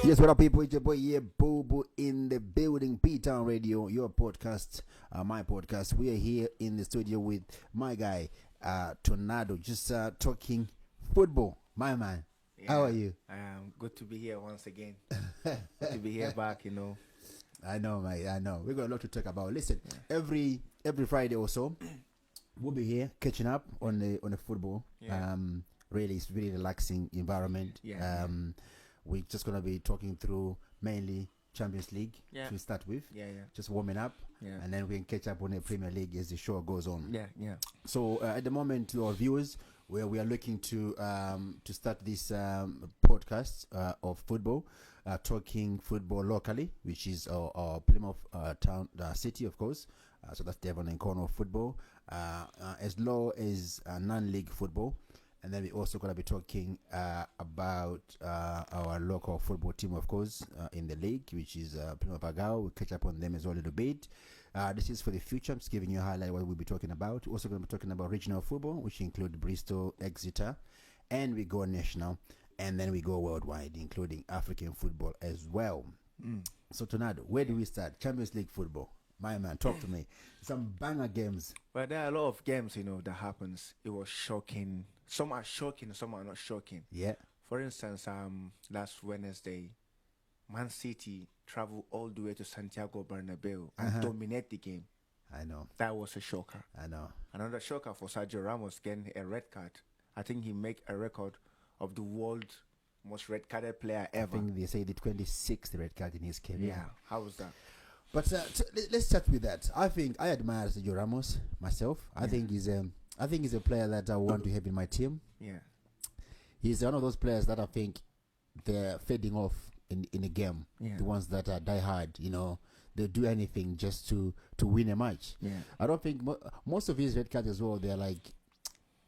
Yes, what up, people? It's your boy, yeah, Boo Boo in the building. Ptown Radio, your podcast, my podcast. We are here in the studio with my guy, Tornado, just talking football. My man, how are you? Good to be here once again. Good to be here back, I know, mate. I know. We got a lot to talk about. Listen, every Friday or so, we'll be here catching up on the football. Yeah. Really, it's really relaxing environment. Yeah. We're just gonna be talking through mainly Champions League to start with. Yeah. Just warming up. Yeah. And then we can catch up on the Premier League as the show goes on. Yeah. So at the moment, to our viewers, where we are looking to start this podcast of football, talking football locally, which is our Plymouth town, city, of course. So that's Devon and Cornwall football, as low as non-league football. And then we're also going to be talking about our local football team, of course, in the league, which is Plymouth Argyle. We'll catch up on them as well a little bit. This is for the future. I'm just giving you a highlight of what we'll be talking about. We're also going to be talking about regional football, which include Bristol, Exeter, and we go national. And then we go worldwide, including African football as well. So, Tornado, where do we start? Champions League football. My man, talk to me. Some banger games. Well, there are a lot of games, that happens. It was shocking. Some are shocking, some are not shocking. Yeah. For instance, last Wednesday, Man City traveled all the way to Santiago Bernabeu and dominate the game. I know. That was a shocker. I know. Another shocker for Sergio Ramos getting a red card. I think he make a record of the world most red-carded player ever. I think they say the 26th red card in his career. Yeah, how was that? But let's start with that. I admire Sergio Ramos myself. I think he's a player that I want to have in my team. Yeah. He's one of those players that I think they're fading off in the game. Yeah. The ones that are die hard, they'll do anything just to win a match. Yeah. I don't think most of his red cards as well, they're like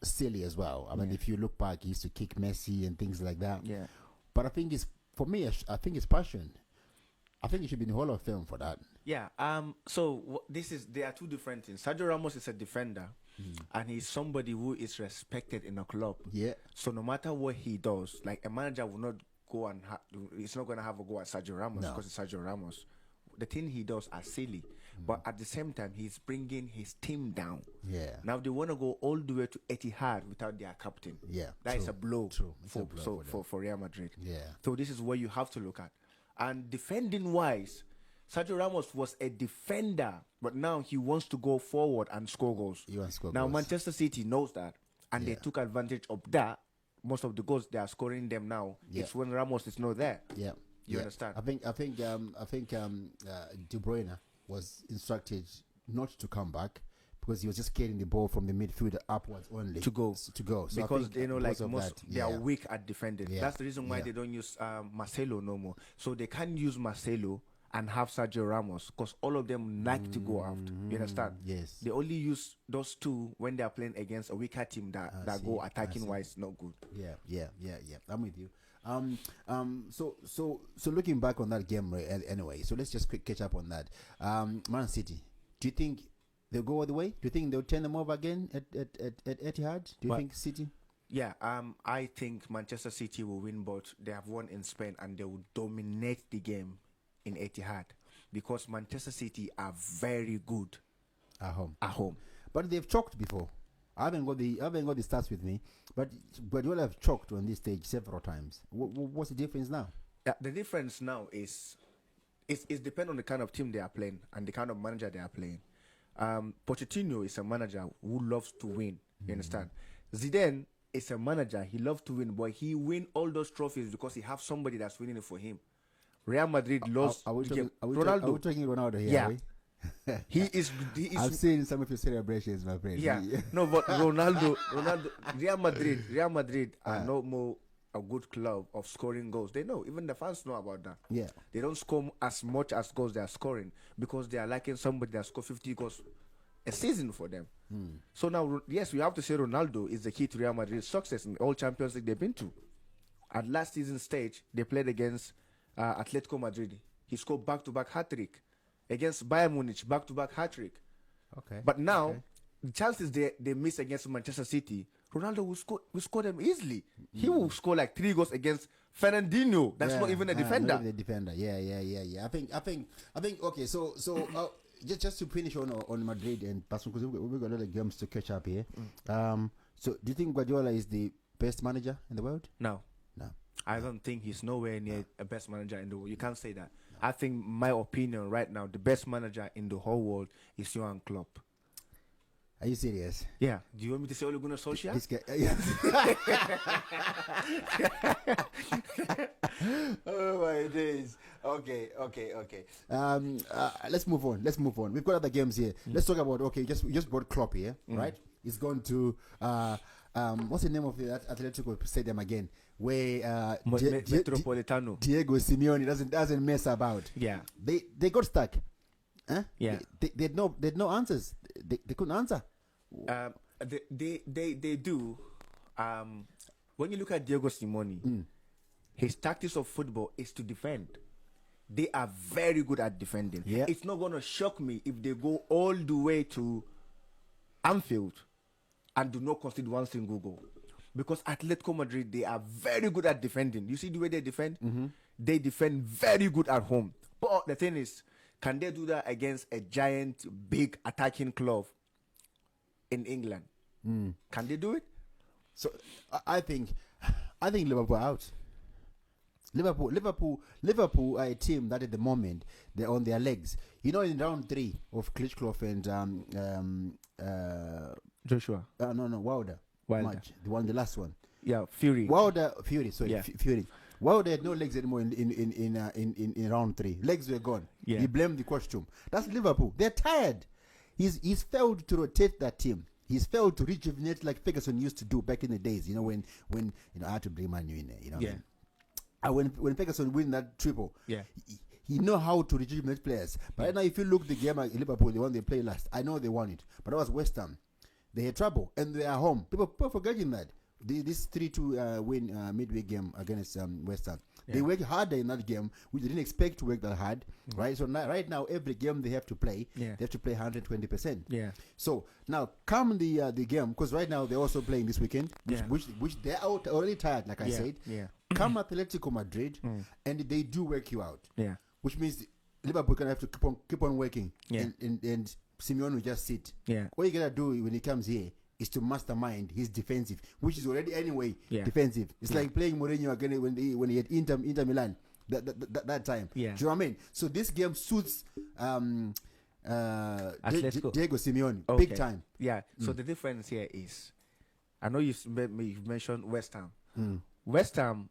silly as well. I mean, if you look back, he used to kick Messi and things like that. Yeah. But I think I think it's passion. I think he should be in the Hall of Fame for that. Yeah. So there are two different things. Sergio Ramos is a defender, and he's somebody who is respected in a club. Yeah. So no matter what he does, like a manager will not go and he's not going to have a go at Sergio Ramos because it's Sergio Ramos. The thing he does are silly, but at the same time he's bringing his team down. Yeah. Now they want to go all the way to Etihad without their captain. Yeah. That is a blow. True. It's a blow for Real Madrid. Yeah. So this is what you have to look at. And defending wise, Sergio Ramos was a defender, but now he wants to go forward and score goals. Now Manchester City knows that, and they took advantage of that. Most of the goals they are scoring them now, it's when Ramos is not there. Yeah. You understand? I think De Bruyne was instructed not to come back because he was just getting the ball from the midfield upwards only to go. So because they are weak at defending. Yeah. That's the reason why they don't use Marcelo no more. So they can't use Marcelo and have Sergio Ramos because all of them like to go after. You understand? Yes. They only use those two when they are playing against a weaker team that go attacking wise not good. Yeah. I'm with you. So looking back on that game anyway. So let's just quick catch up on that. Man City. Do you think they'll go all the way? Do you think they'll turn them over again at Etihad? Do you think City? Yeah, I think Manchester City will win, but they have won in Spain and they will dominate the game in Etihad because Manchester City are very good at home. But they've choked before. I haven't got the stats with me, but Guardiola have choked on this stage several times. What's the difference now? The difference now is depend on the kind of team they are playing and the kind of manager they are playing. Pochettino is a manager who loves to win. You understand? Zidane is a manager, he loves to win, but he win all those trophies because he have somebody that's winning it for him. Real Madrid lost. Are we talking Ronaldo here? Yeah. He is. I've seen some of your celebrations, my friend. Yeah. No, but Ronaldo, Real Madrid are no more a good club of scoring goals. They know. Even the fans know about that. Yeah. They don't score as much as goals they are scoring because they are liking somebody that score 50 goals a season for them. So now, yes, we have to say Ronaldo is the key to Real Madrid's success in all Champions League they've been to. At last season stage, they played against Atletico Madrid. He scored back-to-back hat-trick. Against Bayern Munich, back-to-back hat-trick. Okay. But now, the chances they miss against Manchester City, Ronaldo will score them easily. He will score like 3 goals against Fernandinho. That's not even a defender. Not even a defender. Yeah. I think. Okay, so just to finish on Madrid and Barcelona, because we've got a lot of games to catch up here. So do you think Guardiola is the best manager in the world? No. I don't think he's nowhere near a best manager in the world. You can't say that. I think, my opinion right now, the best manager in the whole world is Johan Klopp. Are you serious? Yeah. Do you want me to say Ole Gunnar Solskjaer? This guy, oh my days. Okay. Let's move on. We've got other games here. Let's talk about just brought Klopp here, right? He's gone to what's the name of that Atletico Stadium again? Where Metropolitano. Diego Simeone doesn't mess about. Yeah. They got stuck. Huh? Yeah. They had no answers. They couldn't answer. They do. When you look at Diego Simeone, his tactics of football is to defend. They are very good at defending. Yeah. It's not going to shock me if they go all the way to Anfield and do not concede one single goal. Because Atletico Madrid, they are very good at defending. You see the way they defend? They defend very good at home. But the thing is, can they do that against a giant, big attacking club in England? Can they do it? So I think Liverpool are out. Liverpool are a team that at the moment they're on their legs. You know, in round 3 of Klitschko and Joshua. No, Wilder. Match, the last one. Yeah, Fury. Fury. Fury. Wilder had no legs anymore in round 3. Legs were gone. Yeah. He blamed the costume. That's Liverpool. They're tired. He's failed to rotate that team. He's failed to rejuvenate like Ferguson used to do back in the days. You know when I had to bring Man U in there. You know. Yeah. When Ferguson win that triple. Yeah. He know how to rejuvenate players. But right now, if you look the game at Liverpool, the one they play last, I know they won it, but that was West Ham. They had trouble, and they are home. People forgetting that. This 3-2 win midweek game against West Ham. Yeah. They worked harder in that game, which they didn't expect to work that hard, right? So right now, every game they have to play, they have to play 120%. Yeah. So now come the game, because right now they're also playing this weekend, which they're out already tired, like I said. Yeah. Come Atletico Madrid, and they do work you out. Yeah. Which means Liverpool gonna have to keep on working. Yeah. And Simeone will just sit. Yeah. What you gotta do when he comes here is to mastermind his defensive, which is already anyway defensive. It's like playing Mourinho again when he had Inter Milan that time. Yeah. Do you know what I mean? So this game suits Diego Simeone big time. Yeah. So the difference here is, I know you've mentioned West Ham. West Ham,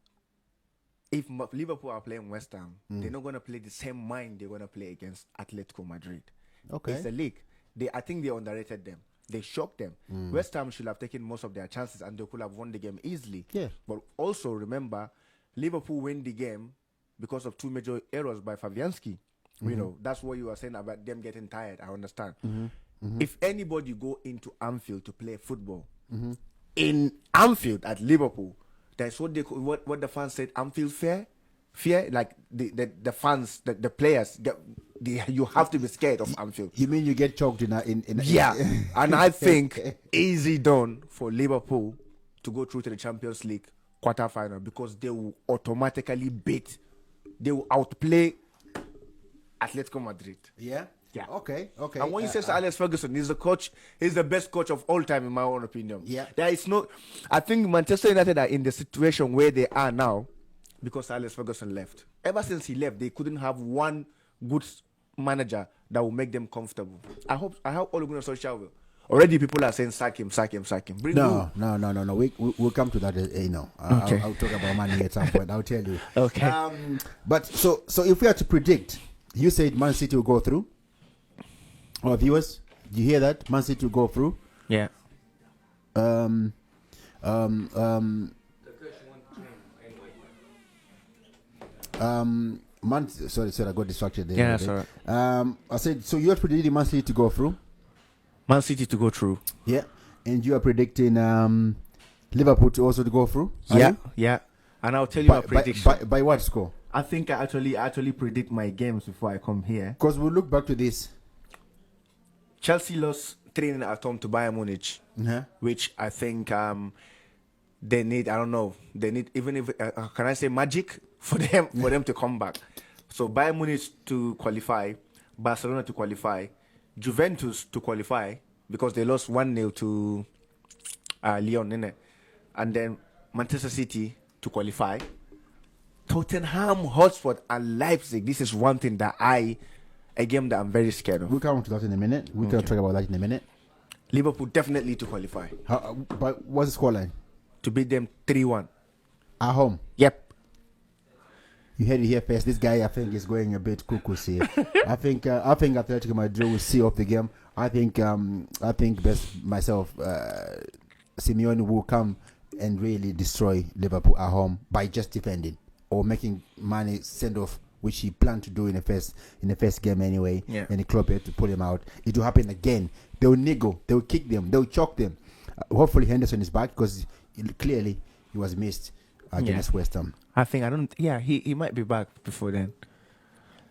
if Liverpool are playing West Ham, they're not going to play the same mind they're going to play against Atletico Madrid. Okay. It's a league. I think they underrated them. They shocked them. West Ham should have taken most of their chances and they could have won the game easily. Yeah. But also remember, Liverpool win the game because of 2 major errors by Fabianski. You know, that's what you were saying about them getting tired. I understand. If anybody go into Anfield to play football, in Anfield at Liverpool, that's what what the fans said, Anfield fear, like the fans, the players, you have to be scared of Anfield. You mean you get choked in yeah. And I think easy done for Liverpool to go through to the Champions League quarterfinal, because they will automatically they will outplay Atletico Madrid. Yeah. Okay. And when you say Alex Ferguson, he's the coach, he's the best coach of all time in my own opinion. Yeah. There is no, I think Manchester United are in the situation where they are now because Alex Ferguson left. Ever since he left, they couldn't have one good manager that will make them comfortable. I hope Ole Gunnar Solskjaer will. Already people are saying sack him. No. We'll come to that. Okay. I'll talk about Man City at some point. I'll tell you. Okay. But so if we are to predict, you said Man City will go through. Our viewers, do you hear that? Man City will go through. Yeah. Sorry, I got distracted there. Yeah, sorry. I said, so you are predicting Man City to go through? Man City to go through. Yeah. And you are predicting Liverpool to also go through? Yeah. And I'll tell you my prediction. By what score? I think I actually predict my games before I come here. Because we'll look back to this. Chelsea lost 3 at home to Bayern Munich, which I think they need. I don't know. They need, even if can I say magic for them to come back. So Bayern Munich to qualify, Barcelona to qualify, Juventus to qualify because they lost 1-0 to Lyon, innit? And then Manchester City to qualify. Tottenham Hotspur and Leipzig. This is one thing that a game that I'm very scared of. We'll come to that in a minute. We can talk about that in a minute. Liverpool definitely to qualify. But what's the scoreline? To beat them 3-1. At home? Yep. You heard it here first. This guy, I think, is going a bit cuckoo here. I think Atletico Madrid will see off the game. I think best myself, Simeone will come and really destroy Liverpool at home by just defending or making Mane send off, which he planned to do in the first game anyway. Yeah. And the club had to pull him out. It will happen again. They will niggle. They will kick them. They will choke them. Hopefully Henderson is back because clearly he was missed against West Ham. He might be back before then.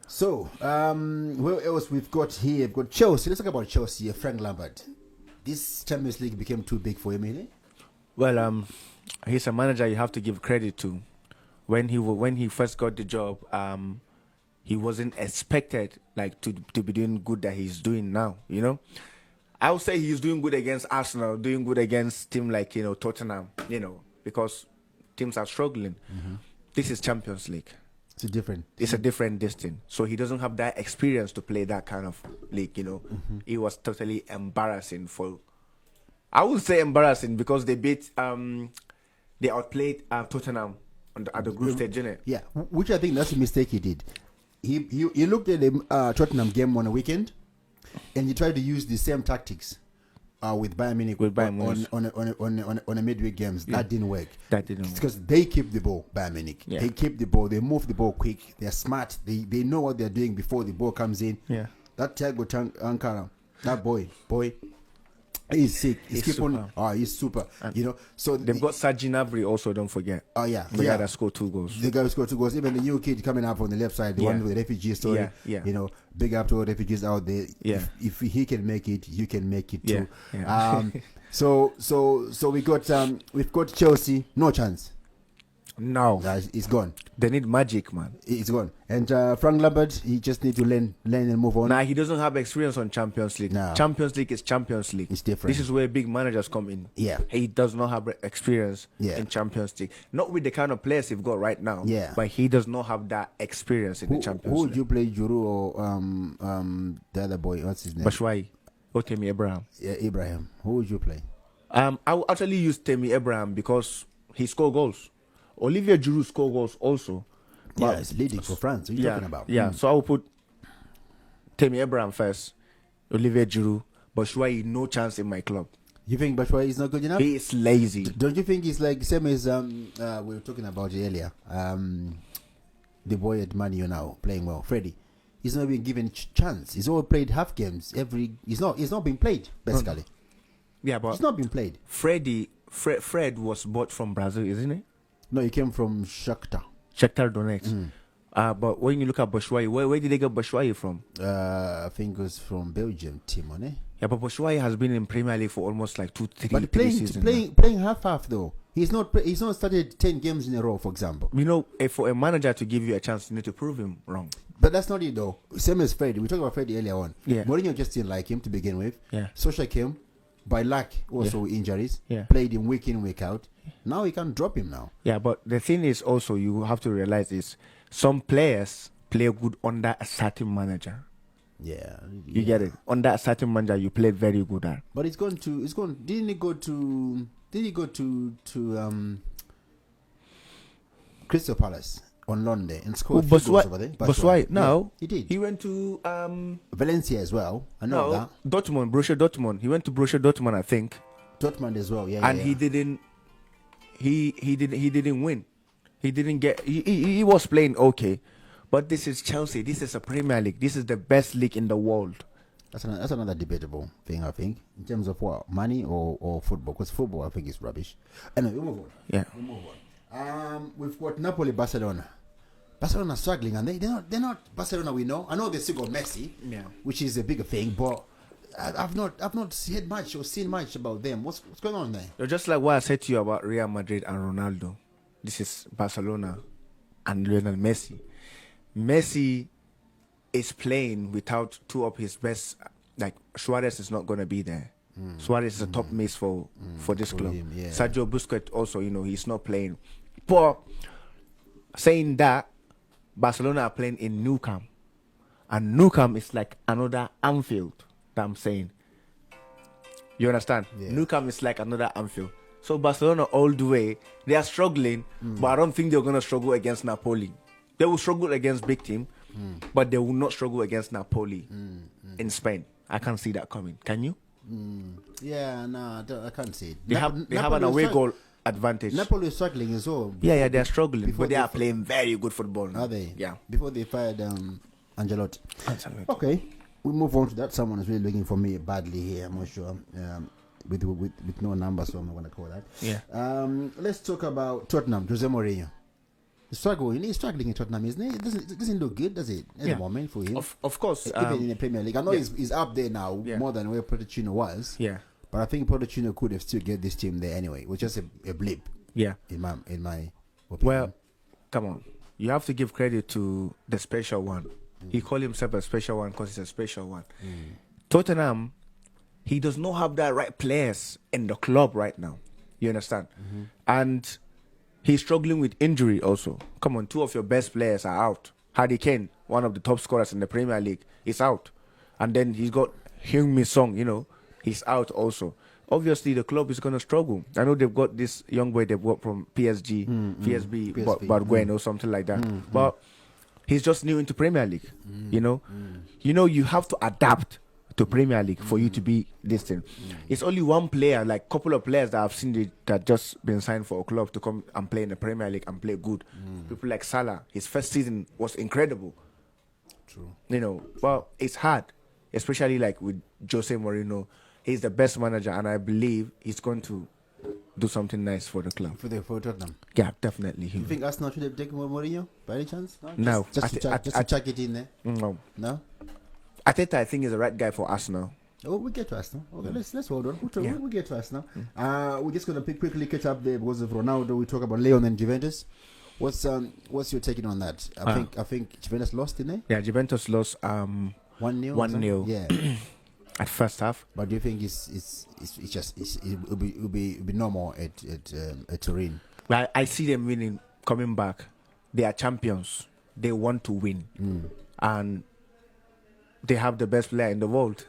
So, where else we've got here? We've got Chelsea. Let's talk about Chelsea. Frank Lampard. This Champions League became too big for him, isn't it? Well, he's a manager you have to give credit to. When he first got the job, he wasn't expected to be doing good that he's doing now. You know, I would say he's doing good against Arsenal, doing good against team like Tottenham. Because teams are struggling. Mm-hmm. This is Champions League. It's a different distance. So he doesn't have that experience to play that kind of league. Mm-hmm. It was totally embarrassing I would say embarrassing because they beat they outplayed Tottenham at the group stage, innit? Yeah, which I think that's a mistake he did. He looked at the Tottenham game on a weekend, and he tried to use the same tactics with Bayern Munich on a midweek games. Yeah. That didn't work. Because they keep the ball. Bayern Munich. Yeah. They keep the ball. They move the ball quick. They're smart. They know what they're doing before the ball comes in. Yeah. That Thiago Ankara, that boy. He's sick. He's super. So they've got Serge Gnabry also. Don't forget. Oh yeah, the guy that scored 2 goals. The guy who scored 2 goals. Even the new kid coming up on the left side, the one with the refugee story. Yeah. Big up to all refugees out there. Yeah. If he can make it, you can make it too. Yeah. So we've got Chelsea. No chance. No, it's gone. They need magic, man. It's gone. And Frank Lampard, he just need to learn and move on. Nah, he doesn't have experience on Champions League. No. Champions League is Champions League. It's different. This is where big managers come in. Yeah. He does not have experience in Champions League. Not with the kind of players he's got right now. Yeah. But he does not have that experience in the Champions League. Who would you play, Juru or the other boy? What's his name? Batshuayi or Temi Abraham. Yeah, Ibrahim. Who would you play? I would actually use Temi Abraham because he scored goals. Olivier Giroud scored goals also. Yeah, it's leading for France. What are you talking about? Yeah, so I will put Temi Abraham first, Olivier Giroud, Batshuayi, no chance in my club. You think Batshuayi is not good enough? He is lazy. Don't you think he's like same as we were talking about it earlier? The boy at Man U now playing well, Freddie. He's not been given chance. He's all played half games. He's not been played basically. Yeah, but he's not been played. Fred was bought from Brazil, isn't he? No, he came from Shakhtar Donetsk. But when you look at Batshuayi, where did they get Batshuayi from? I think it was from Belgium team, wasn't it? Yeah, but Batshuayi has been in Premier League for almost like 3 seasons. Playing half though. He's not started 10 games in a row, for example. For a manager to give you a chance, you need to prove him wrong. But that's not it though. Same as Freddie. We talked about Freddie earlier on. Yeah. Mourinho just didn't like him to begin with. Yeah. Solskjaer came by luck, also injuries. Yeah. Played him week in, week out. Now he can't drop him now. Yeah, but the thing is also you have to realize is some players play good under a certain manager. Yeah. You get it? Under a certain manager you play very good at. But didn't he go to Crystal Palace on loan there and scored goals over there? Batshuayi, no. Yeah, he did. He went to Valencia as well. I know that. Borussia Dortmund. He went to Borussia Dortmund, I think. Dortmund as well, yeah. And he didn't win. He didn't get he was playing okay. But this is Chelsea. This is a Premier League. This is the best league in the world. That's another debatable thing, I think, in terms of what, money or football. Because football, I think, is rubbish. Anyway, we'll move on. Yeah. We'll move on. We've got Napoli, Barcelona. Barcelona struggling, and they're not Barcelona we know. I know they still got Messi, which is a bigger thing, but I've not heard much or seen much about them. What's going on there? Just like what I said to you about Real Madrid and Ronaldo. This is Barcelona and Lionel Messi. Messi is playing without two of his best. Like Suarez is not going to be there. Suarez is a top miss for this club. him, yeah. Sergio Busquets also, he's not playing. But saying that, Barcelona are playing in Nou Camp. And Nou Camp is like another Anfield that I'm saying. You understand? Yeah. Nou Camp is like another Anfield. So Barcelona all the way, they are struggling, but I don't think they're going to struggle against Napoli. They will struggle against big team, but they will not struggle against Napoli in Spain. I can't see that coming. Can you? Yeah, no, I can't see it. They have an away goal advantage. Napoli is struggling as well. Yeah, they're struggling, before but they they are playing very good football now. Are they? Yeah. Before they fired Ancelotti. Okay, we move on to that. Someone is really looking for me badly here. I'm not sure. With no number, so I'm not going to call that. Yeah. Let's talk about Tottenham. Jose Mourinho. He's struggling in Tottenham, isn't it? It doesn't look good, does it? At the moment for him. Of course. Even in the Premier League. I know he's up there now more than where Pochettino was. Yeah. But I think Pochettino could have still get this team there anyway. It was just a blip. Yeah. In my opinion. Well, come on. You have to give credit to the special one. He called himself a special one because he's a special one. Tottenham, he does not have the right players in the club right now. You understand? And he's struggling with injury also. Come on, two of your best players are out. Harry Kane, one of the top scorers in the Premier League, is out. And then he's got Heung-min Son, he's out also. Obviously, the club is going to struggle. I know they've got this young boy they've got from PSG, PSB, Barguen or something like that. But he's just new into Premier League, You have to adapt to Premier League for you to be this thing. It's only one player, like couple of players that I've seen that just been signed for a club to come and play in the Premier League and play good. People like Salah, his first season was incredible. True. Well, it's hard, especially like with Jose Mourinho. He's the best manager, and I believe he's going to do something nice for the club. For Tottenham. Yeah, definitely. You think Arsenal should have taken Mourinho by any chance? No. Just to chuck it in there. No. Ateta, I think, is the right guy for Arsenal. Oh, we get to Arsenal. Okay, let's hold on. We'll get to Arsenal. We're just gonna quickly catch up there because of Ronaldo. We talk about Leon and Juventus. What's your taking on that? I think Juventus lost, didn't they? Yeah, Juventus lost 1-0. 1-0. Yeah. At first half. But do you think it'll be normal at Turin? I see them winning, coming back. They are champions. They want to win, and they have the best player in the world.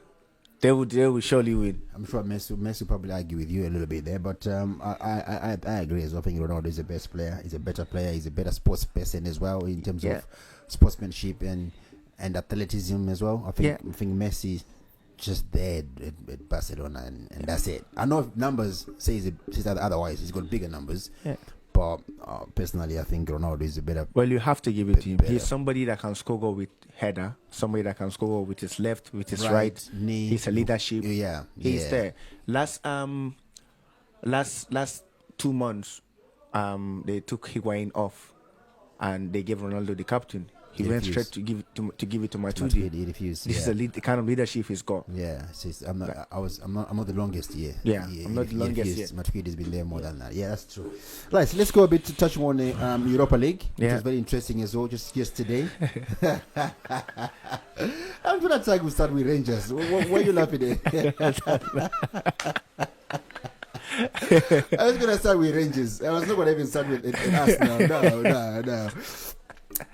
They will surely win. I'm sure Messi will probably argue with you a little bit there, but I agree as well. I think Ronaldo is the best player. He's a better player. He's a better sports person as well in terms of sportsmanship and athleticism as well. I think Messi just there at Barcelona and that's it. I know numbers says otherwise. He's got bigger numbers. Yeah. But personally, I think Ronaldo is a better. Well, you have to give it to him. He's somebody that can score goal with header, somebody that can score goal with his left, with his right. Knee. He's a leadership. Yeah, he's there. Last 2 months, they took Higuain off, and they gave Ronaldo the captain. He went straight to give it to Matuidi. He refused. This is the kind of leadership he's got. Yeah, I'm not the longest here. Yeah, I'm not the longest here. Matuidi has been there more than that. Yeah, that's true. Right, so let's go a bit to touch on the Europa League, which is very interesting as well. Just yesterday, I'm gonna try to start with Rangers. Why are you laughing at? I was gonna start with Rangers. I was not gonna even start with Arsenal. No.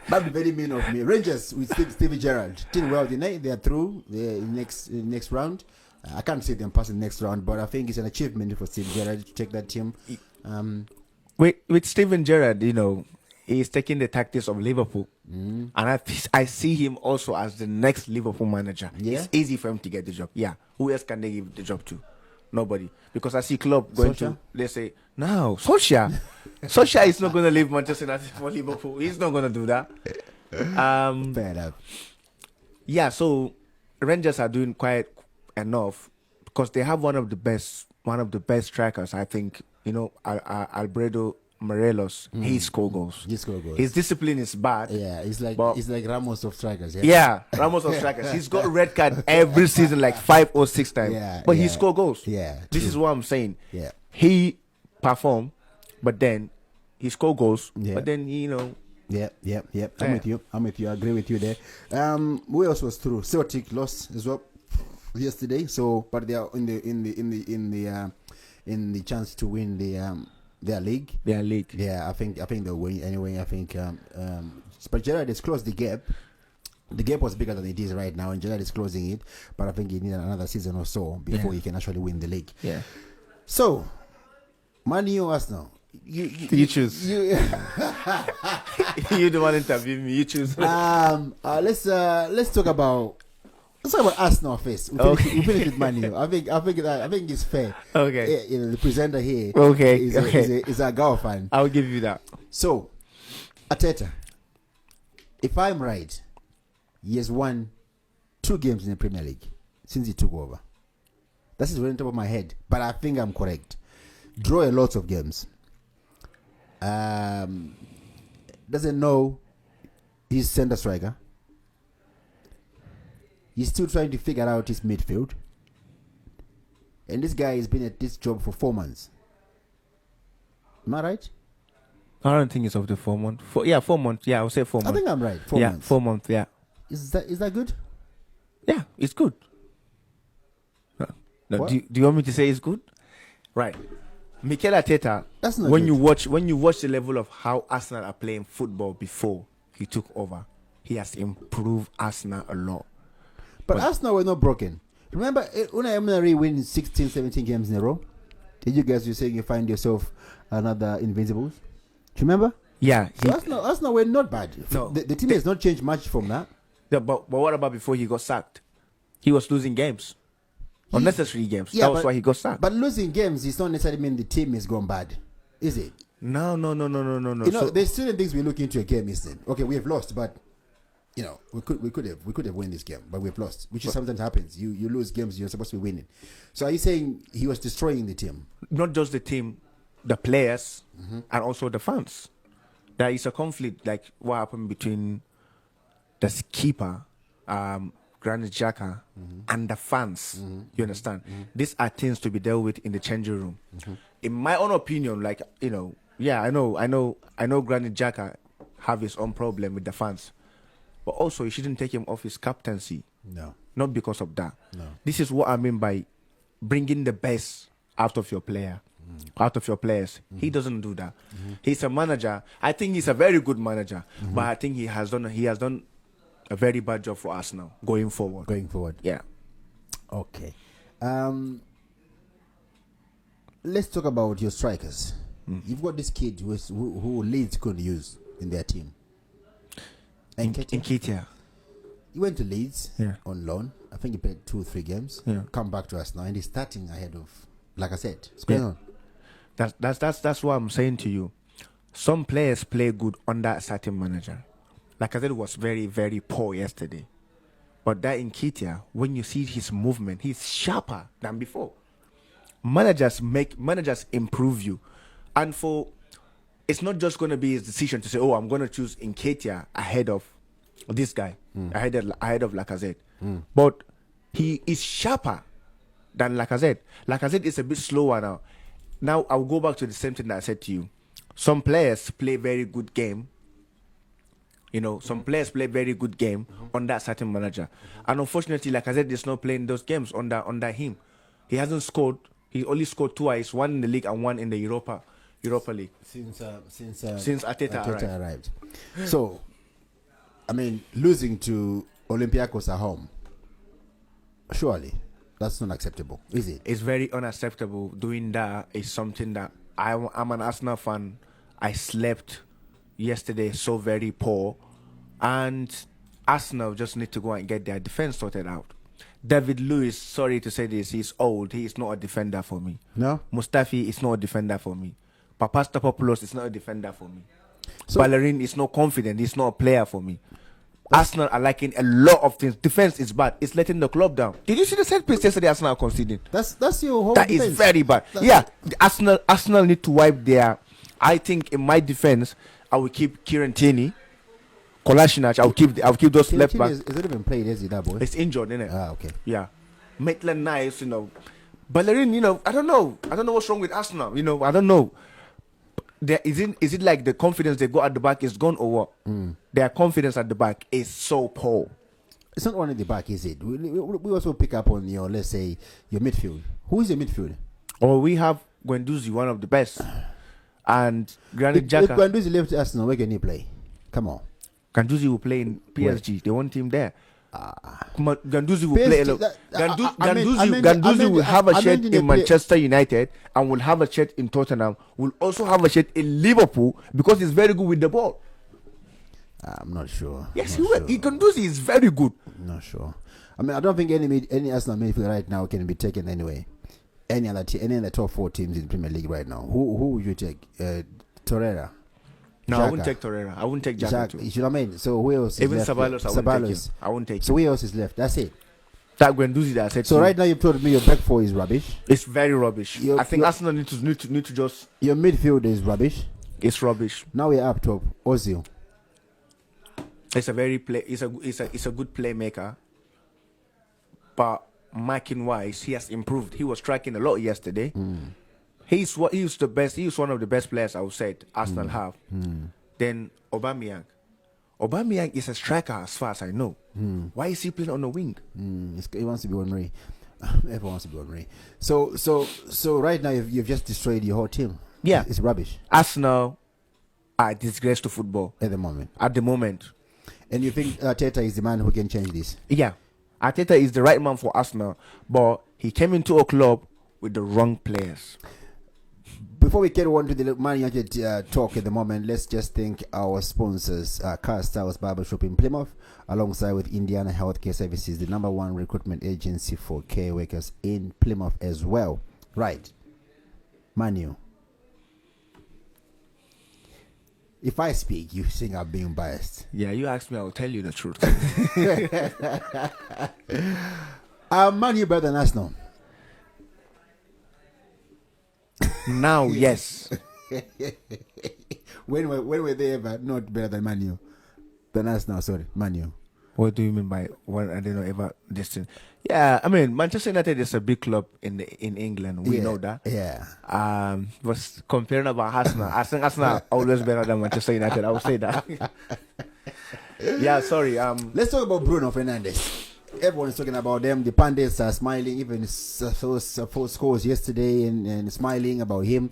That'd be very mean of me. Rangers with Stevie Gerrard did well tonight. They are through the next round. I can't see them passing the next round, but I think it's an achievement for Stevie Gerrard to take that team. With Steven Gerrard, he's taking the tactics of Liverpool, and I see him also as the next Liverpool manager. Yeah? It's easy for him to get the job. Yeah, who else can they give the job to? Nobody. Because I see club going to, they say, no, Solskjaer. Solskjaer is not going to leave Manchester United for Liverpool. He's not going to do that. Fair enough. Yeah, so Rangers are doing quite enough because they have one of the best strikers, I think. Alfredo Morelos, he score goals. He score goals. His discipline is bad. Yeah, it's like Ramos of strikers. Yeah, Ramos of strikers. He's got red card every season, like 5 or 6 times. Yeah, but he score goals. Yeah, this is what I'm saying. Yeah, he perform, but then he score goals. Yeah. But then you know. Yeah. I'm with you. I agree with you there. Who else was through? Celtic lost as well yesterday. So, but they are in the chance to win their league. Yeah, I think they'll win anyway. I think but Gerrard has closed the gap. The gap was bigger than it is right now, and Gerrard is closing it. But I think he needs another season or so before he can actually win the league. Yeah. So, Man U, Arsenal. You choose. You the one interviewing me. You choose. Let's talk about Arsenal first. We finish with Man U. I think it's fair. Okay. The presenter here. Is a Gao fan. I'll give you that. So, Ateta, if I'm right, he has won 2 games in the Premier League since he took over. That is right on top of my head, but I think I'm correct. Draw a lot of games. Doesn't know his center striker. He's still trying to figure out his midfield. And this guy has been at this job for 4 months. Am I right? I don't think it's up to 4 months. 4 months. Yeah, I would say 4 months. I think I'm right. 4 months. 4 months. Yeah. Is that good? Yeah, it's good. No, do you want me to say it's good? Right. Mikel Ateta. That's not when good. When you watch the level of how Arsenal are playing football before he took over, he has improved Arsenal a lot. But Arsenal were not broken. Remember Unai Emery win 16, 17 games in a row? Did you guys saying you find yourself another Invincibles? Do you remember? Yeah. So Arsenal were not bad. No, the team has not changed much from that. But what about before he got sacked? He was losing games. Unnecessary games. Yeah, that was why he got sacked. But losing games is not necessarily mean the team has gone bad, is it? No. You know, there's certain things we look into a game, isn't it? Okay, we have lost, but you know, we could have won this game, but we've lost, which sometimes happens. You lose games you're supposed to be winning. So are you saying he was destroying the team? Not just the team, the players, and also the fans. There is a conflict, like what happened between the keeper, Granit Xhaka, and the fans. You understand? These are things to be dealt with in the changing room. In my own opinion, like, you know, yeah, I know Granit Xhaka have his own problem with the fans, but also you shouldn't take him off his captaincy. No, not because of that. No, this is what I mean by bringing the best out of your player, out of your players. He doesn't do that. He's a manager. I think he's a very good manager, but I think he has done a very bad job for us now going forward. Yeah. Okay. Let's talk about your strikers. You've got this kid who Leeds could use in their team. Nketiah. He went to Leeds on loan. I think he played 2 or 3 games. Come back to us now, and he's starting ahead of, like I said, what's going on? That's what I'm saying to you. Some players play good under a certain manager. Like I said, it was very, very poor yesterday. But that Nketiah, when you see his movement, he's sharper than before. Managers improve you. And it's not just going to be his decision to say, oh, I'm going to choose Nketiah ahead of this guy, ahead of Lacazette. But he is sharper than Lacazette. Lacazette is a bit slower now. Now, I'll go back to the same thing that I said to you. Some players play very good game. You know, some players play very good game under a certain manager. And unfortunately, Lacazette is not playing those games under him. He hasn't scored. He only scored twice, one in the league and one in the Europa League. Since Ateta arrived. So, I mean, losing to Olympiacos at home, surely that's not acceptable, is it? It's very unacceptable. Doing that is something that I'm an Arsenal fan. I slept yesterday so very poor, and Arsenal just need to go and get their defense sorted out. David Luiz, sorry to say this, he's old. He is not a defender for me. No? Mustafi is not a defender for me. Papastopoulos is not a defender for me. So, Ballerin is not confident. He's not a player for me. Arsenal are lacking a lot of things. Defense is bad. It's letting the club down. Did you see the set piece yesterday Arsenal conceding? That's your whole That defense. Is very bad. The Arsenal need to wipe their I think in my defense, I will keep Kieran Tierney, Kolasinac. I'll keep those left back. Is it even played? Is it that boy? It's injured, isn't it? Ah, okay. Yeah. Maitland-Niles, Bellerin, I don't know what's wrong with Arsenal. I don't know. Is it like the confidence they got at the back is gone or what? Their confidence at the back is so poor. It's not only the back, is it? We also pick up on your, let's say, your midfield. Who is your midfield? Or we have Guendouzi, one of the best, and Granit If Xhaka. Guendouzi left Arsenal, where can he play? Come on. Guendouzi will play in PSG. They want him there. Guendouzi will PSG, play. Guendouzi will have a shirt in Manchester United and will have a shirt in Tottenham. Will also have a shirt in Liverpool because he's very good with the ball. I'm not sure. Yes, he will. Guendouzi is very good. Not sure. I mean, I don't think any Arsenal midfield right now can be taken anyway. Any of the top 4 teams in Premier League right now. Who would you take? Torreira. No, Xhaka. I wouldn't take Torreira. I wouldn't take Xhaka too. You know what I mean? So who else is Even left? Ceballos, I wouldn't take him. I wouldn't take him. So who else is left? That's it. That Guendouzi that I said. So right now you've told me your back 4 is rubbish. It's very rubbish. I think Arsenal need to just. Your midfield is rubbish. It's rubbish. Now we're up top. Ozil. It's a good playmaker, but marking wise, he has improved. He was striking a lot yesterday. He's the best. He's one of the best players I would say Arsenal have. Then Aubameyang. Aubameyang is a striker as far as I know. Why is he playing on the wing? He wants to be Henry. Everyone wants to be Henry. So right now you've just destroyed your whole team. Yeah, it's rubbish. Arsenal are a disgrace to football at the moment. And you think Ateta is the man who can change this? Yeah, Ateta is the right man for Arsenal, but he came into a club with the wrong players. Before we get on to the Man United talk at the moment, let's just thank our sponsors, Car Styles Barbershop in Plymouth, alongside with Indiana Healthcare Services, the #1 recruitment agency for care workers in Plymouth as well. Right. Manu. If I speak, you think I'm being biased. Yeah, you ask me, I will tell you the truth. Man U better than Arsenal? Now, yes. when were they ever not better than Man U? Than Arsenal, sorry, Man U. What do you mean by when are they not ever distant? Yeah, I mean Manchester United is a big club in England. We know that. Yeah. Was comparing about Arsenal. I think Arsenal are always better than Manchester United. I would say that. Yeah, sorry. Let's talk about Bruno Fernandes. Everyone's talking about them. The pundits are smiling. Even four scores yesterday and smiling about him.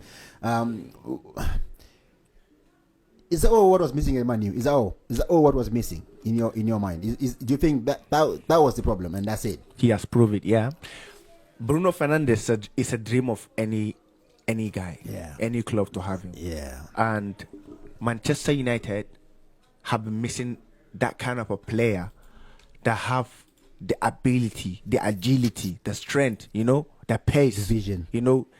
Is that all what was missing in Man U? Is that all what was missing in your mind? Do you think that was the problem and that's it? He has proved it. Yeah. Bruno Fernandes is a dream of any guy. Yeah. Any club to have him. Yeah. And Manchester United have been missing that kind of a player that have the ability, the agility, the strength, the pace, the vision,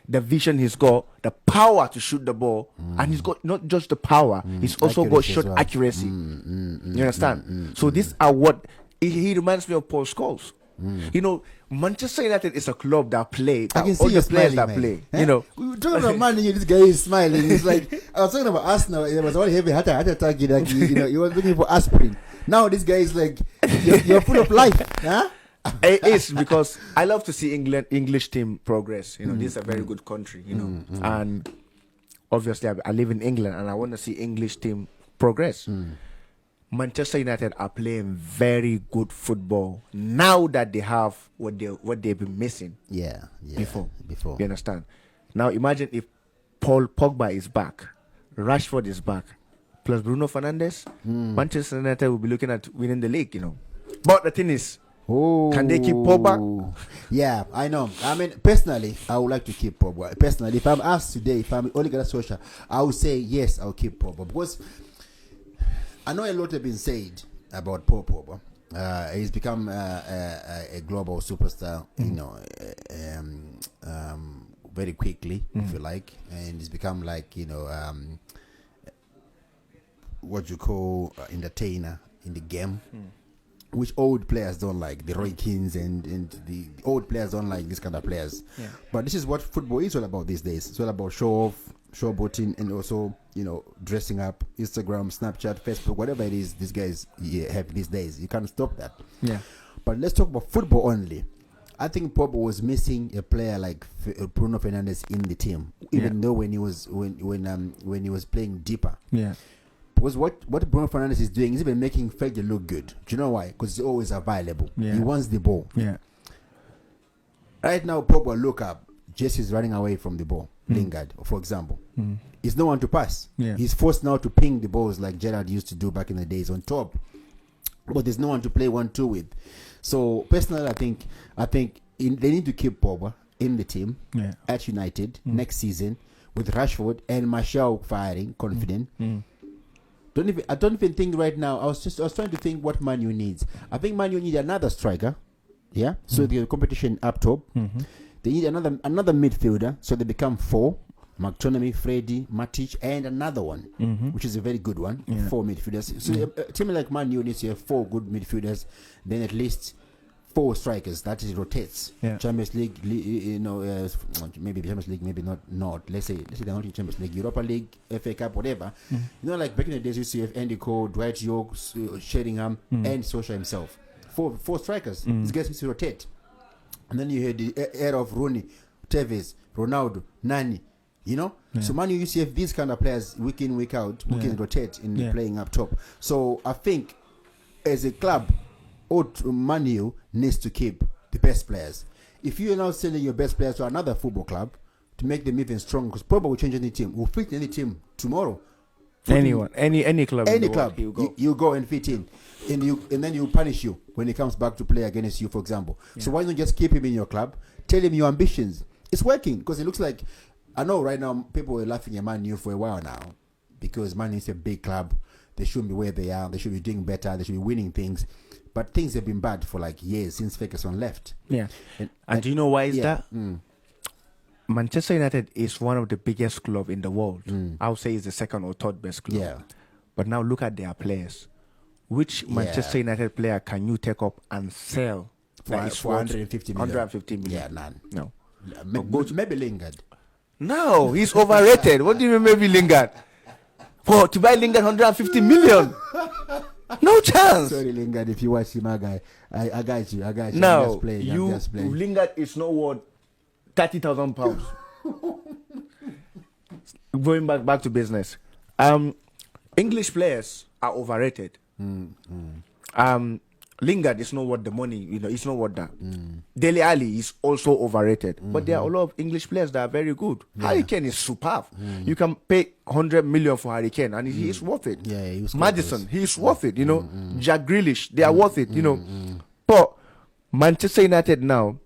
the vision he's got, the power to shoot the ball, and he's got not just the power, he's also got shot accuracy. You understand? So these are what he reminds me of Paul Scholes. Manchester United is a club that play. I can see all the players that play. We were talking about Man U. This guy is smiling. It's like I was talking about Arsenal. It was all heavy heart attack. He was looking for aspirin. Now this guy is like, you're full of life, huh? It is because I love to see English team progress. This is a very good country. And obviously I live in England and I want to see English team progress. Manchester United are playing very good football now that they have what they've been missing. Yeah. Before. You understand? Now imagine if Paul Pogba is back, Rashford is back, plus Bruno Fernandes, Manchester United will be looking at winning the league. But the thing is, can they keep Pogba? Yeah, I know. I mean, personally, I would like to keep Pogba. Personally, if I'm asked today, if I'm only gonna social, I would say yes, I'll keep Pogba because I know a lot has been said about Paul Pogba. He's become a global superstar, very quickly, if you like, and he's become like what you call entertainer in the game. Which old players don't like, the Roy Keanes and the old players don't like these kind of players. Yeah. But this is what football is all about these days. It's all about show off, showboating, and also dressing up, Instagram, Snapchat, Facebook, whatever it is these guys have these days. You can't stop that. Yeah. But let's talk about football only. I think Pogba was missing a player like Bruno Fernandes in the team, even though when he was playing deeper. Yeah. Because what Bruno Fernandes is doing is even making Fede look good. Do you know why? Because he's always available. Yeah. He wants the ball. Yeah. Right now, Pogba, look up. Jesse's running away from the ball. Lingard, for example. He's no one to pass. Yeah. He's forced now to ping the balls like Gerrard used to do back in the days on top. But there's no one to play 1-2 with. So personally, I think they need to keep Pogba in the team at United next season with Rashford and Martial firing, confident. I don't even think right now. I was trying to think what Man U needs. I think Man U need another striker. Yeah. So the competition up top. They need another midfielder, so they become 4. McTominay, Freddy, Matic, and another one, which is a very good one. 4 midfielders. So a team like Man U needs to have 4 good midfielders, then at least 4 strikers. That is rotates. Champions League, maybe Champions League, maybe not. Let's say they're not in Champions League, Europa League, FA Cup, whatever. Like back in the days, you used to have Andy Cole, Dwight York, Sheringham, and Solskjaer himself. 4 strikers. These guys used to rotate. And then you had the era of Rooney, Tevez, Ronaldo, Nani. So Man U used to have these kind of players week in, week out, who can rotate in playing up top. So I think as a club, Man U needs to keep the best players. If you are now selling your best players to another football club to make them even stronger, because probably will change any team, will fit any team tomorrow. Anyone, any club, you go and fit in, and then you punish you when he comes back to play against you, for example. So why not just keep him in your club? Tell him your ambitions. It's working because it looks like. I know right now people were laughing at Man U for a while now because Man U is a big club. They shouldn't be where they are. They should be doing better. They should be winning things. But things have been bad for like years since Ferguson left. Yeah. And do you know why is that? Manchester United is one of the biggest clubs in the world. I would say it's the second or third best club. Yeah. But now look at their players. Which Manchester United player can you take up and sell? For 150 million. 150 million. Yeah, none. No. Maybe Lingard. No, he's overrated. What do you mean maybe Lingard? To buy Lingard 150 million? No chance. Sorry, Lingard, if you watch him, my guy. I got you. No, I'm just playing. Lingard is not worth 30,000 pounds. Going back to business. English players are overrated. Lingard is not worth the money, it's not worth that. Dele Alli is also overrated. But there are a lot of English players that are very good. Harry Kane is superb. You can pay 100 million for Harry Kane and he is worth it. Yeah, he was Maddison, he is worth it, Jack Grealish, they are worth it, But Manchester United now,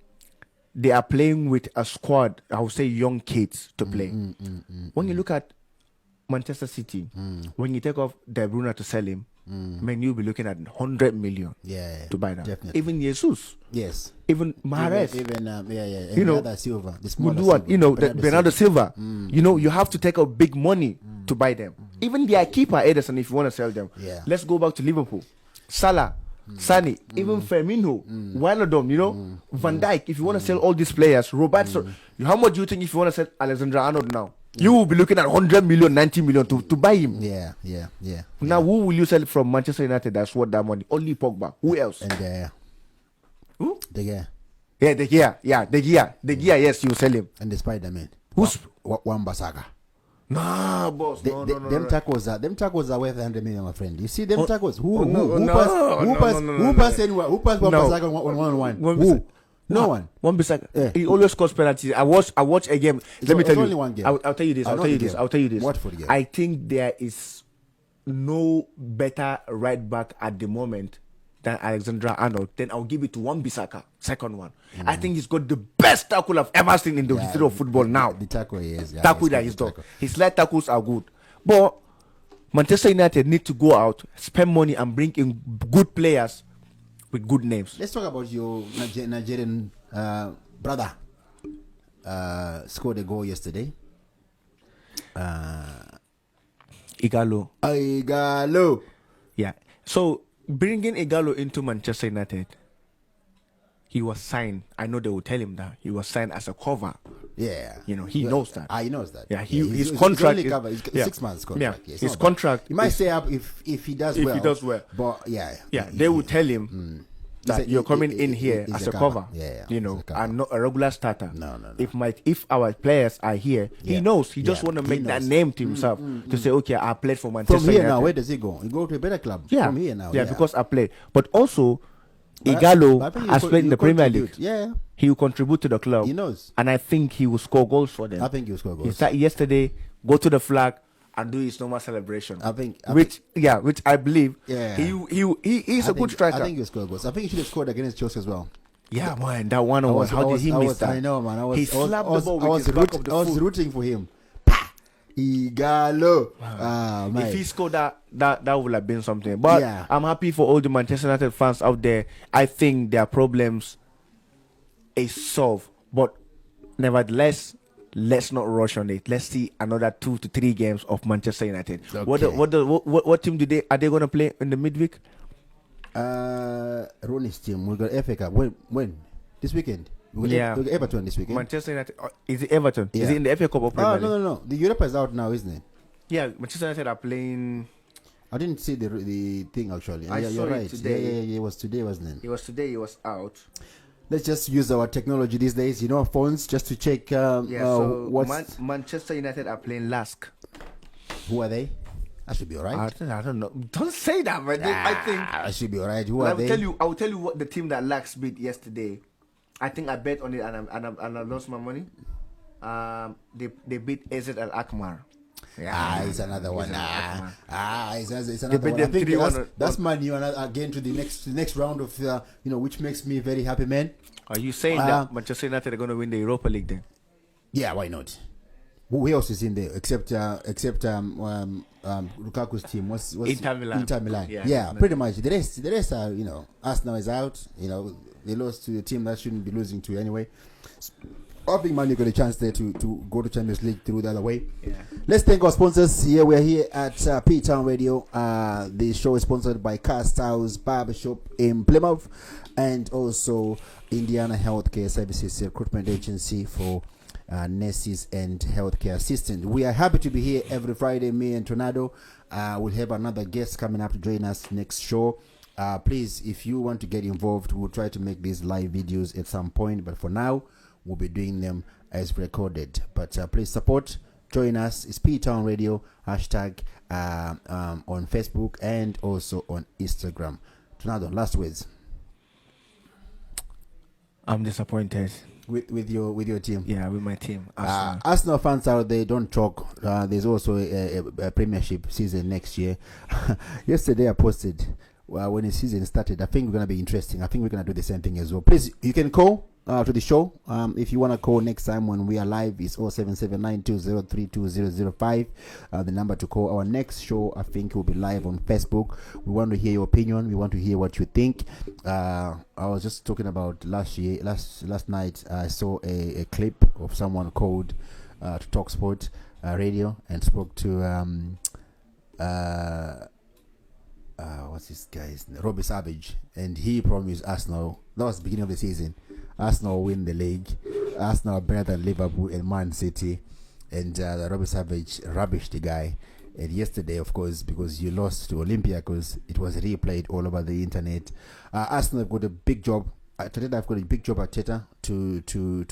they are playing with a squad, I would say young kids to play. When you look at Manchester City, when you take off De Bruyne to sell him, man, you'll be looking at 100 million to buy that. Definitely. Even Jesus. Yes. Even Mahrez. Even Bernardo Silva. Bernardo Silva. You have to take out big money to buy them. Even their keeper, Ederson, if you want to sell them. Yeah. Let's go back to Liverpool. Salah, Sane, even Firmino, Wijnaldum, Van Dijk. If you want to sell all these players, Robertson, how much do you think if you want to sell Alexander Arnold now? You will be looking at 100 million, 90 million to buy him. Yeah. Now, who will you sell from Manchester United that's worth that money? Only Pogba. Who else? And who? De Gea. Yeah, De Gea. Yeah, De Gea. De Gea, yes, you sell him. And the Spider-Man. Who's? Wan-Bissaka. Nah, boss. Them tackles are worth 100 million, my friend. You see them tackles? Who passed Wan-Bissaka on 1-on-1? Who? No one. Wan-Bissaka. He always scores penalties. I watch a game. Let me tell you. Only one game. I'll tell you this. I'll tell you this. What for the game? I think there is no better right back at the moment than Alexander Arnold. Then I'll give it to Wan-Bissaka, second one. I think he's got the best tackle I've ever seen in the history of football now. The tackle he is. Tackle that he's done. His light tackles are good. But Manchester United need to go out, spend money and bring in good players with good names. Let's talk about your Nigerian brother. Scored a goal yesterday. Igalo. Yeah. So bringing Igalo into Manchester United, he was signed. I know they will tell him that he was signed as a cover Yeah. He knows that. He knows that. Yeah, his contract only is covered. He's 6 months contract. Yeah, It's his not bad. contract. He might stay up if he does well. If he does well. But yeah. They will tell him that you're coming in here as a cover. Yeah. And not a regular starter. No. If our players are here, he knows. He just want to make that name to himself to say, okay, I played for Manchester From here United. now, where does he go? He go to a better club. Yeah. From here now. Yeah, because I played. But also, But I Igalo think has played in the Premier League. Yeah. He will contribute to the club. He knows. And I think he will score goals for them. I think he'll score He goals. started yesterday, go to the flag and do his normal celebration. Which I believe Yeah. he's a good striker. I think he'll score goals. I think he should have scored against Chelsea as well. Yeah, man, that one-on-one. How did he miss that? I know, man. He slapped the ball with his back of the I was foot. rooting for him. Pa! Igalo. Man. If he scored that would have been something. But Yeah. I'm happy for all the Manchester United fans out there. I think their problems is solved. But nevertheless, let's not rush on it. Let's see another 2 to 3 games of Manchester United. Okay. What team are they going to play in the midweek? Ronnie's team. We got FA Cup. When? This weekend. We got Everton this weekend. Manchester United. Is it Everton? Yeah. Is it in the FA Cup or Premier League? No. The Europa is out now, isn't it? Yeah, Manchester United are playing. I didn't see the thing actually. I saw you're it right. today. Yeah. It was today, wasn't it? It was today. It was out. Let's just use our technology these days, phones, just to check. So what's Manchester United are playing Lask. who are they? I should be alright. I don't know. Don't say that, man. I think I should be alright. Who I are will they? I will tell you what the team that Lask beat yesterday. I think I bet on it and I lost my money. They beat AZ Al Akmar. It's another one. It's They another beat one. I them think 3-1 that's my new again to the next round of which makes me very happy, man. Are you saying that Manchester United are going to win the Europa League then? Yeah, why not? Who else is in there except Lukaku's team? What's Inter Milan. Inter Milan. Yeah, Yeah, definitely. pretty much. The rest are Arsenal is out. They lost to a team that shouldn't be losing to anyway. I think Man U got a chance there to go to Champions League through the other way. Yeah. Let's thank our sponsors. Here we're here at Ptown Radio. The show is sponsored by Cast House Barbershop in Plymouth and also Indiana Healthcare Services Recruitment Agency for nurses and healthcare assistants. We are happy to be here every Friday. Me and Tornado will have another guest coming up to join us next show. Please, if you want to get involved, we'll try to make these live videos at some point, but for now we'll be doing them as recorded. But please support, join us. It's Ptown Radio hashtag on Facebook and also on Instagram. Tornado, last words. I'm disappointed with your team. Yeah, with my team. Arsenal fans out there, don't talk. There's also a Premiership season next year. Yesterday I posted when the season started. I think we're gonna be interesting. I think we're gonna do the same thing as well. Please, you can call to the show if you want to call next time when we are live. Is 077920320005. The number to call. Our next show I think will be live on Facebook. We want to hear your opinion. We want to hear what you think. I was just talking about last night. I saw a clip of someone called to Talksport radio and spoke to what's this guy's name? Robbie Savage, and he promised Arsenal. That was the beginning of the season. Arsenal win the league. Arsenal are better than Liverpool and Man City, and Robbie Savage rubbished the guy. And yesterday, of course, because you lost to Olympiacos, it was replayed all over the internet. Arsenal have got a big job. Ateta have got a big job at Ateta to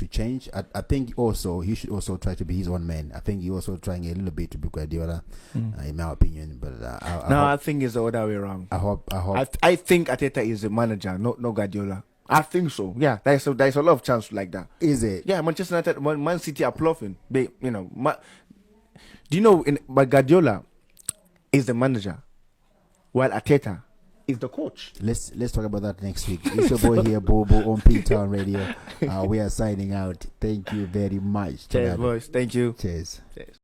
change. I think also he should also try to be his own man. I think he also trying a little bit to be Guardiola, in my opinion. But I think it's the other way around. I hope. I think Ateta is the manager, no Guardiola. I think so. Yeah, there's a lot of chance like that. Is it? Yeah, Manchester United, Man City are bluffing. They, do you know? But Guardiola is the manager, while Ateta is the coach. Let's talk about that next week. It's your boy here, Bobo on Ptown Radio. We are signing out. Thank you very much. Cheers, boys. Thank you. Cheers.